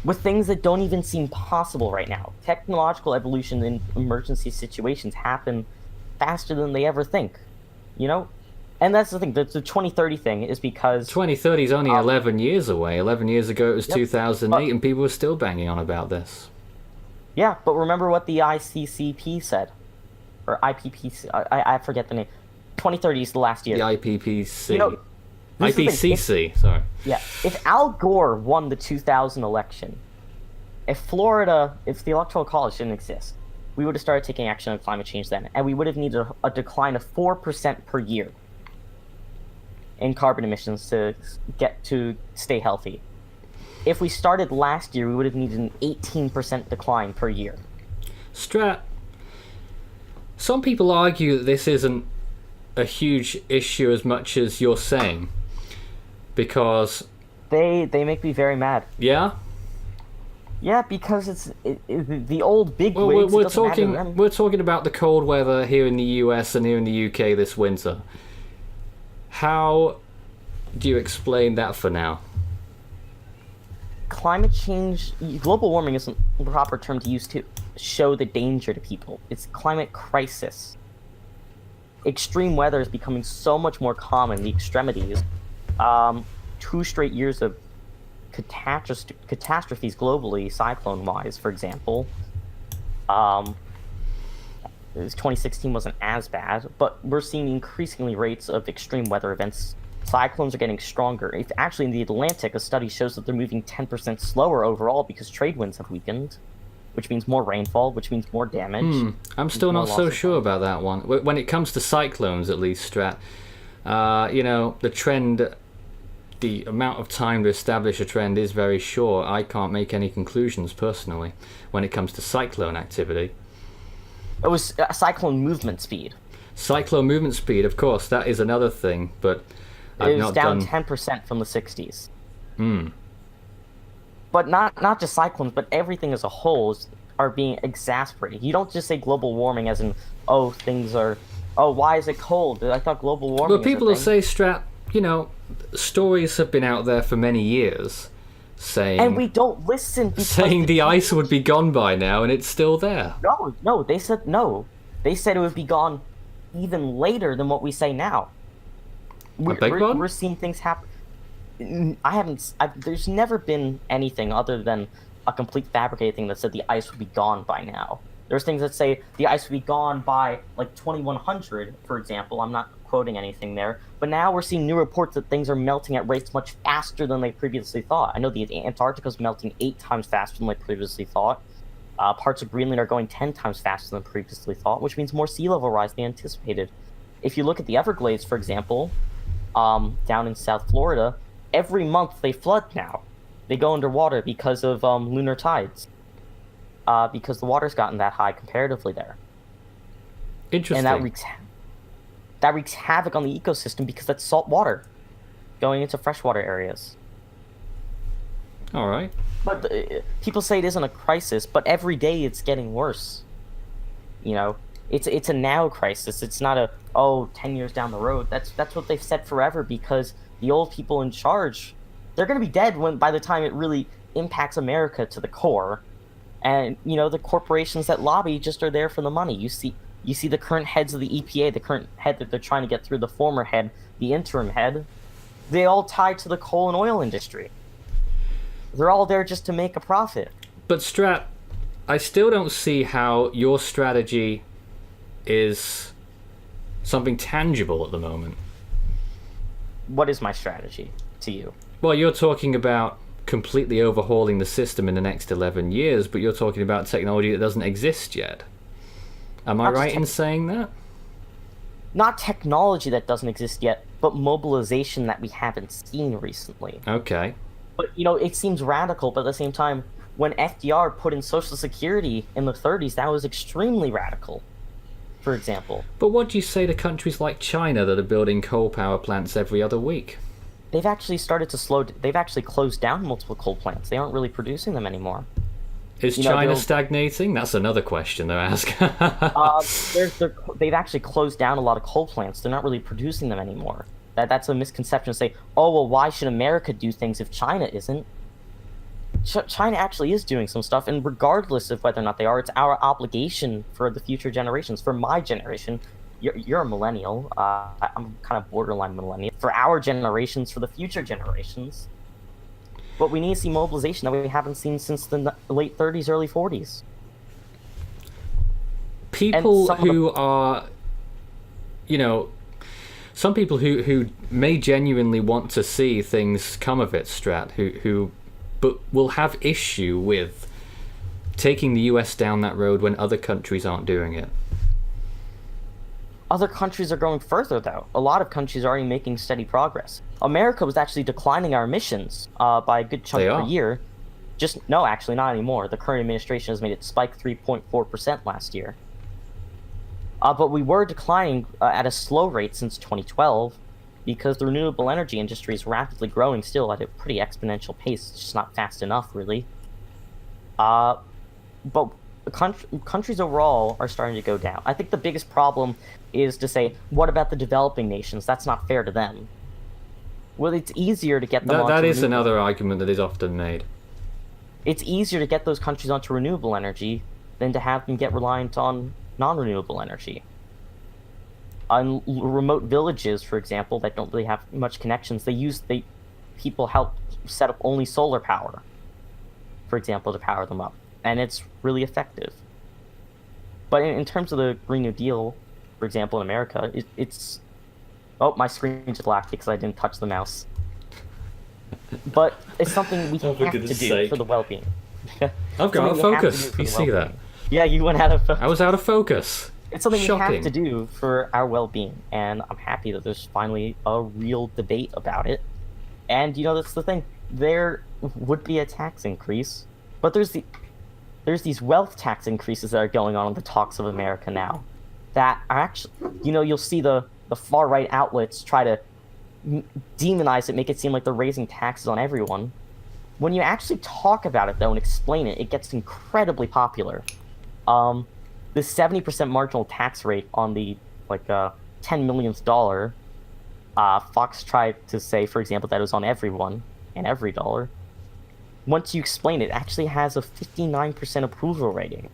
with things that don't even seem possible right now. Technological evolution in emergency situations happen faster than they ever think, you know? And that's the thing. The 2030 thing is because 2030 is only 11 years away. 11 years ago it was Yep. 2008, and people were still banging on about this. yeah, but remember what the ICCP said, or IPPC. I forget the name. 2030 is the last year. The IPPC. You know, this is the thing. IPCC, sorry. Yeah, if Al Gore won the 2000 election, if the Electoral College didn't exist, we would have started taking action on climate change then, and we would have needed a decline of 4% per year in carbon emissions to stay healthy. If we started last year, we would have needed an 18% decline per year. Strat, some people argue that this isn't a huge issue as much as you're saying, because... They make me very mad. Yeah? Yeah, because the old big Well, wigs. we're talking about the cold weather here in the US and here in the UK this winter. How do you explain that for now? Climate change, global warming isn't the proper term to use to show the danger to people. It's climate crisis. Extreme weather is becoming so much more common. The extremities, 2 straight years of catastrophes globally, cyclone-wise, for example. 2016 wasn't as bad, but we're seeing increasingly rates of extreme weather events. Cyclones are getting stronger. If actually in the Atlantic, a study shows that they're moving 10% slower overall because trade winds have weakened, which means more rainfall, which means more damage. I'm still not so sure about that one. When it comes to cyclones, at least, Strat, the trend, the amount of time to establish a trend is very short. I can't make any conclusions personally when it comes to cyclone activity. It was cyclone movement speed. Cyclone movement speed, of course, that is another thing, but It was down 10% from the 60s. But not just cyclones, but everything as a whole are being exacerbated. You don't just say global warming as in, why is it cold? I thought global warming. But people will say, Strat, stories have been out there for many years saying... And we don't listen because... Saying the ice would be gone by now, and it's still there. No, they said no. They said it would be gone even later than what we say now. We're seeing things happen. There's never been anything other than a complete fabricated thing that said the ice would be gone by now. There's things that say the ice would be gone by, like, 2100, for example. I'm not quoting anything there. But now we're seeing new reports that things are melting at rates much faster than they previously thought. I know the Antarctica's melting 8 times faster than they previously thought. Parts of Greenland are going 10 times faster than previously thought, which means more sea level rise than anticipated. If you look at the Everglades, for example, down in South Florida, every month they flood now. They go underwater because of lunar tides. Because the water's gotten that high comparatively there. Interesting. And that wreaks havoc on the ecosystem because that's salt water going into freshwater areas. All right. But people say it isn't a crisis, but every day it's getting worse. It's a now crisis. It's not a 10 years down the road. That's what they've said forever because the old people in charge, they're going to be dead by the time it really impacts America to the core. And the corporations that lobby just are there for the money. You see the current heads of the EPA, the current head that they're trying to get through, the former head, the interim head, they all tied to the coal and oil industry. They're all there just to make a profit. But Strat, I still don't see how your strategy is something tangible at the moment. What is my strategy to you? Well, you're talking about completely overhauling the system in the next 11 years, but you're talking about technology that doesn't exist yet. Am I right in saying that? Not technology that doesn't exist yet, but mobilization that we haven't seen recently. Okay. But, it seems radical, but at the same time, when FDR put in Social Security in the 30s, that was extremely radical, for example. But what do you say to countries like China that are building coal power plants every other week? They've actually they've actually closed down multiple coal plants. They aren't really producing them anymore. Is China stagnating? That's another question they're asking. They've actually closed down a lot of coal plants. They're not really producing them anymore. That's a misconception to say, why should America do things if China isn't? China actually is doing some stuff, and regardless of whether or not they are, it's our obligation for the future generations, for my generation. you're a millennial. I'm kind of borderline millennial. For our generations, for the future generations, but we need to see mobilization that we haven't seen since the late 30s, early 40s. People who are, some people who may genuinely want to see things come of it, Strat, but will have issue with taking the US down that road when other countries aren't doing it. Other countries are going further, though. A lot of countries are already making steady progress. America was actually declining our emissions by a good chunk per year. No, actually, not anymore. The current administration has made it spike 3.4% last year. But we were declining at a slow rate since 2012 because the renewable energy industry is rapidly growing still at a pretty exponential pace. It's just not fast enough, really. But countries overall are starting to go down. I think the biggest problem is to say, what about the developing nations? That's not fair to them. Well, it's easier to get them That is another argument that is often made. It's easier to get those countries onto renewable energy than to have them get reliant on non-renewable energy. On remote villages, for example, that don't really have much connections, people help set up only solar power, for example, to power them up, and it's really effective. But in terms of the Green New Deal, for example, in America, it's... Oh, my screen just blacked because I didn't touch the mouse. But it's something we have to do for the well-being. I've got out of focus. You see that? Yeah, you went out of focus. I was out of focus. It's something we have to do for our well-being, and I'm happy that there's finally a real debate about it. And, that's the thing. There would be a tax increase, but there's these wealth tax increases that are going on in the talks of America now that are actually, you'll see the far-right outlets try to demonize it, make it seem like they're raising taxes on everyone. When you actually talk about it, though, and explain it, it gets incredibly popular. The 70% marginal tax rate on the, $10 millionth dollar, Fox tried to say, for example, that it was on everyone and every dollar. Once you explain it, it actually has a 59% approval rating.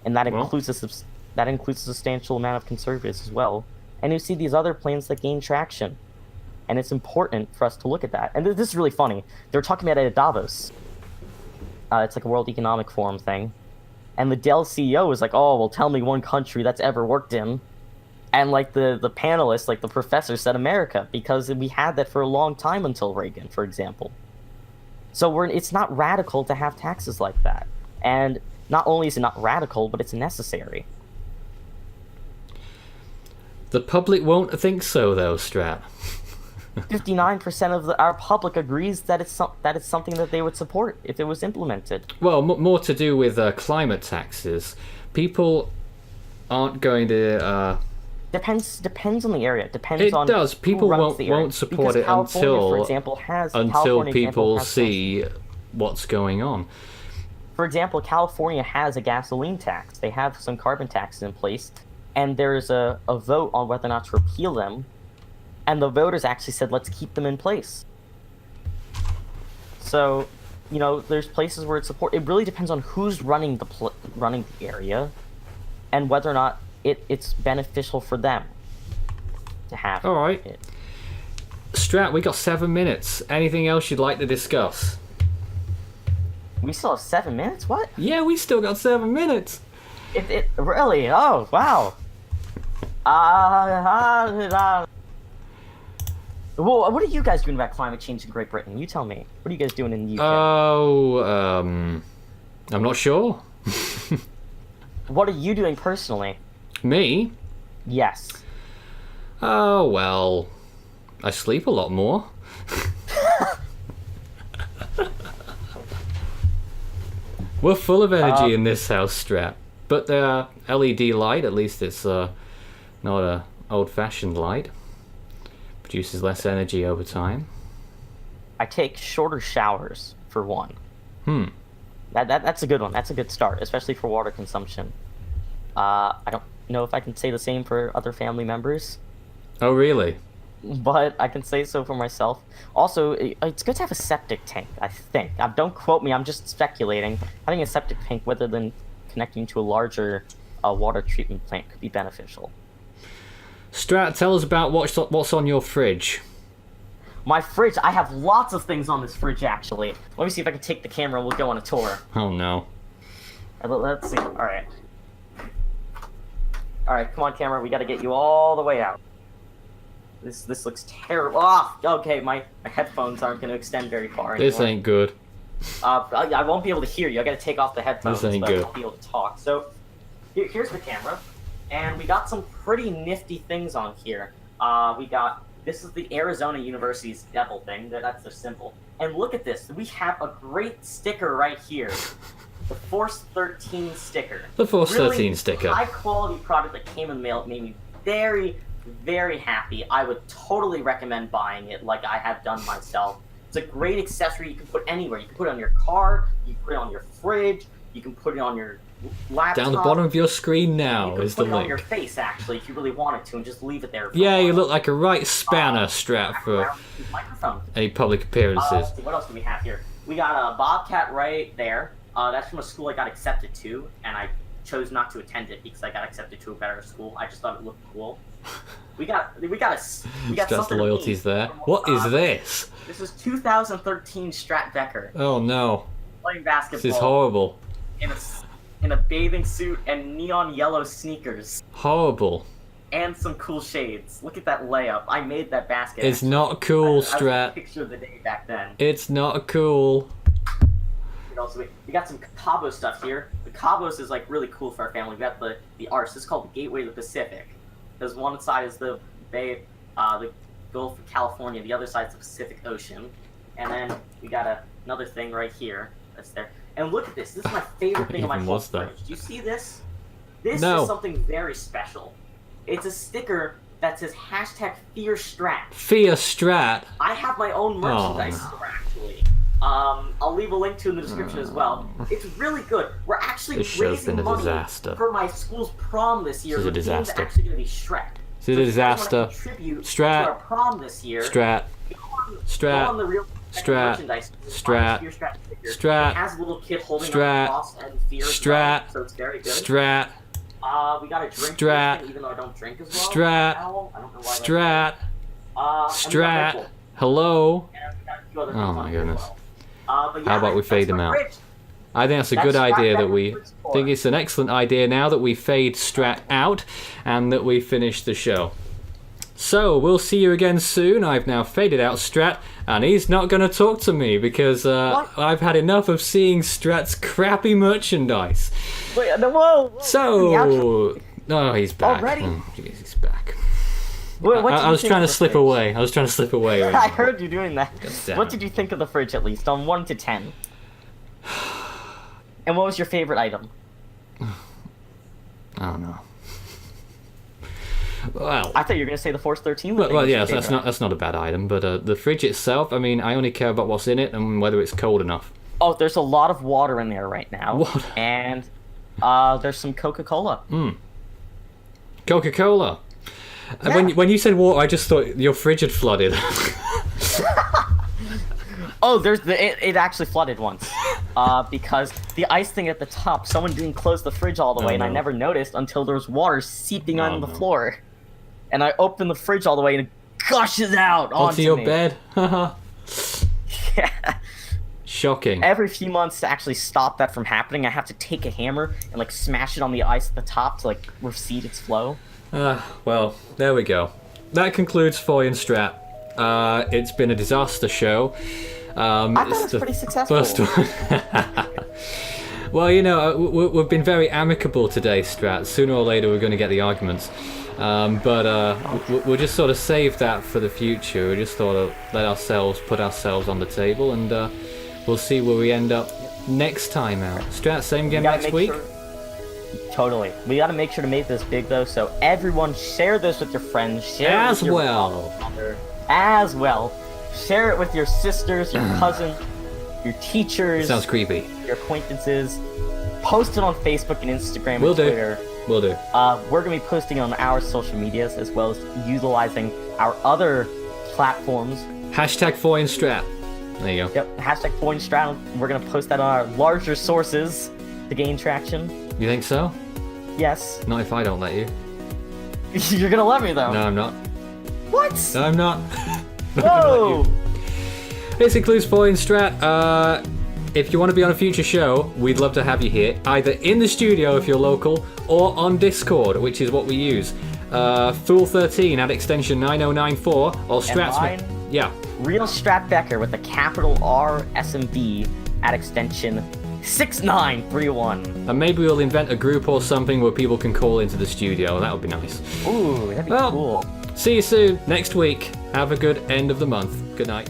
And that includes a substantial amount of conservatives as well. And you see these other plans that gain traction. And it's important for us to look at that. And this is really funny. They were talking about it at Davos. It's like a World Economic Forum thing. And the Dell CEO was like, oh, well, tell me one country that's ever worked in. And the panelists, the professor said America, because we had that for a long time until Reagan, for example. So it's not radical to have taxes like that. And not only is it not radical, but it's necessary. The public won't think so, though, Strat. 59% of our public agrees that it's something that they would support if it was implemented. Well, more to do with climate taxes. People aren't going to... Depends on the area. It does. People won't support it until, for example, people see what's going on. For example, California has a gasoline tax. They have some carbon taxes in place, and there's a vote on whether or not to repeal them. And the voters actually said, let's keep them in place. So, there's places where it's support. It really depends on who's running the area, and whether or not it's beneficial for them to have. All right. it. Strat, we got 7 minutes. Anything else you'd like to discuss? We still have 7 minutes? What? Yeah, we still got 7 minutes. It really? Oh, wow. Well, what are you guys doing about climate change in Great Britain? You tell me. What are you guys doing in the UK? I'm not sure. What are you doing personally? Me? Yes. Oh, well, I sleep a lot more. We're full of energy in this house, Strat. But the LED light, at least it's not a old-fashioned light. Produces less energy over time. I take shorter showers, for one. That's a good one. That's a good start, especially for water consumption. I don't know if I can say the same for other family members. Oh, really? But I can say so for myself. Also, it's good to have a septic tank, I think. Don't quote me, I'm just speculating. Having a septic tank, rather than connecting to a larger water treatment plant, could be beneficial. Strat, tell us about what's on your fridge. My fridge, I have lots of things on this fridge, actually. Let me see if I can take the camera and we'll go on a tour. Oh, no. Let's see. Alright. Alright, come on, camera. We gotta get you all the way out. This looks terrible. Ah, okay, my headphones aren't gonna extend very far anymore. This ain't good. I won't be able to hear you. I gotta take off the headphones, This ain't but I good. won't be able to talk. So, here's the camera. And we got some pretty nifty things on here. This is the Arizona University's devil thing. That's their symbol. And look at this. We have a great sticker right here. The Force 13 sticker. The Force Really 13 sticker. high quality product that came in the mail. It made me very, very happy. I would totally recommend buying it like I have done myself. It's a great accessory you can put anywhere. You can put it on your car, you can put it on your fridge, you can put it on your laptop. Down the bottom of your screen now you is the can put it on link. your face, actually, if you really wanted to, and just leave it there. For Yeah, a you while. look like a right spanner, Strat, for Microphone. any public appearances. Let's see, what else do we have here? We got a Bobcat right there. That's from a school I got accepted to, and I chose not to attend it because I got accepted to a better school. I just thought it looked cool. We got Strat's something. loyalties there. What is this? This is 2013 Strat Becker Oh no, playing basketball. this is horrible. In a bathing suit and neon yellow sneakers Horrible. and some cool shades. Look at that layup. I made that basket. It's not cool, I was a Strat. picture of the day back then. It's not cool. We got some Cabo stuff here. The Cabos is like really cool for our family. We got the arch. This is called the Gateway to the Pacific. Because one side is the Bay, the Gulf of California. The other side is the Pacific Ocean. And then we got another thing right here. That's there. And look at this. This is my favorite thing on my Even whole was that? fridge. Do you see this? This No. is something very special. It's a sticker that says #FearStrat. Fear Strat. I have my own merchandise Oh. store, actually. I'll leave a link to it in the description as well. It's really good. We're actually This show's raising been a money disaster. for my school's prom this year. This is a The theme's disaster. actually going to be Shrek. This is a disaster. Strat. To our prom this year. Strat. Go Strat. on the real Strat. merchandise. Strat. Fear Strat sticker. Strat. It has a little kid holding Strat. up a cross and fear as Strat. well, so it's very good. Strat. We got a drink Strat. even though I don't drink as well. Strat. Now, I don't know why Strat. and we got Red Strat. Bull. Hello. And we got a few other Oh things my on here as goodness. well. But yeah, How about we that's fade them my out? fridge. I think that's a That's good idea Strat that we Becker's for. think it's an excellent idea now that we fade Strat out and that we finish the show. So we'll see you again soon. I've now faded out Strat and he's not going to talk to me because What? I've had enough of seeing Strat's crappy merchandise. Wait, no, whoa. So, oh, he's back. Already? Oh, jeez, he's back. Wait, what did I you was think trying to of the slip fridge? away. I was trying to slip away. I heard you doing that. damn What it. did you think of the fridge, at least, on 1 to 10? And what was your favorite item? I don't know. Well, I thought you were gonna say the Force 13. Well, yeah, that's not a bad item, but the fridge itself, I mean, I only care about what's in it and whether it's cold enough. Oh, there's a lot of water in there right now. Water? And there's some Coca-Cola. Coca-Cola. Yeah. When you said water, I just thought your fridge had flooded. Oh, it actually flooded once. Because the ice thing at the top, someone didn't close the fridge all the way, and I no. never noticed until there was water seeping onto the no. floor. And I opened the fridge all the way, and it gushes out Onto onto your me. bed. Haha. Yeah. Shocking. Every few months to actually stop that from happening, I have to take a hammer and like smash it on the ice at the top to like recede its flow. Well, there we go. That concludes Foy and Strat. It's been a disaster show. I thought it was the pretty successful. First one. Well, you know, we've been very amicable today, Strat. Sooner or later, we're going to get the arguments. But we'll just sort of save that for the future. We just thought of put ourselves on the table, and we'll see where we end up next time out. Strat, same game next week? Totally. We gotta make sure to make this big though, so everyone share this with your friends. Share it As with your well. mother, as well. Share it with your sisters, your cousins, your teachers, Sounds creepy. your acquaintances. Post it on Facebook and Instagram Will and do. Twitter. Will do. We're gonna be posting on our social medias as well as utilizing our other platforms. Hashtag Foy and Strat. There you go. Yep, hashtag Foy and Strat. We're gonna post that on our larger sources to gain traction. You think so? Yes. Not if I don't let you. You're gonna let me though. No, I'm not. What? No, I'm not. Whoa! This includes Foy and Strat. If you want to be on a future show, we'd love to have you here, either in the studio if you're local, or on Discord, which is what we use. Fool13 at extension 9094, or Stratsmith. Yeah. Real Strat Becker with a capital R SMB at extension 6931. And maybe we'll invent a group or something where people can call into the studio. That would be nice. Ooh, that'd be Well, cool. See you soon next week. Have a good end of the month. Good night.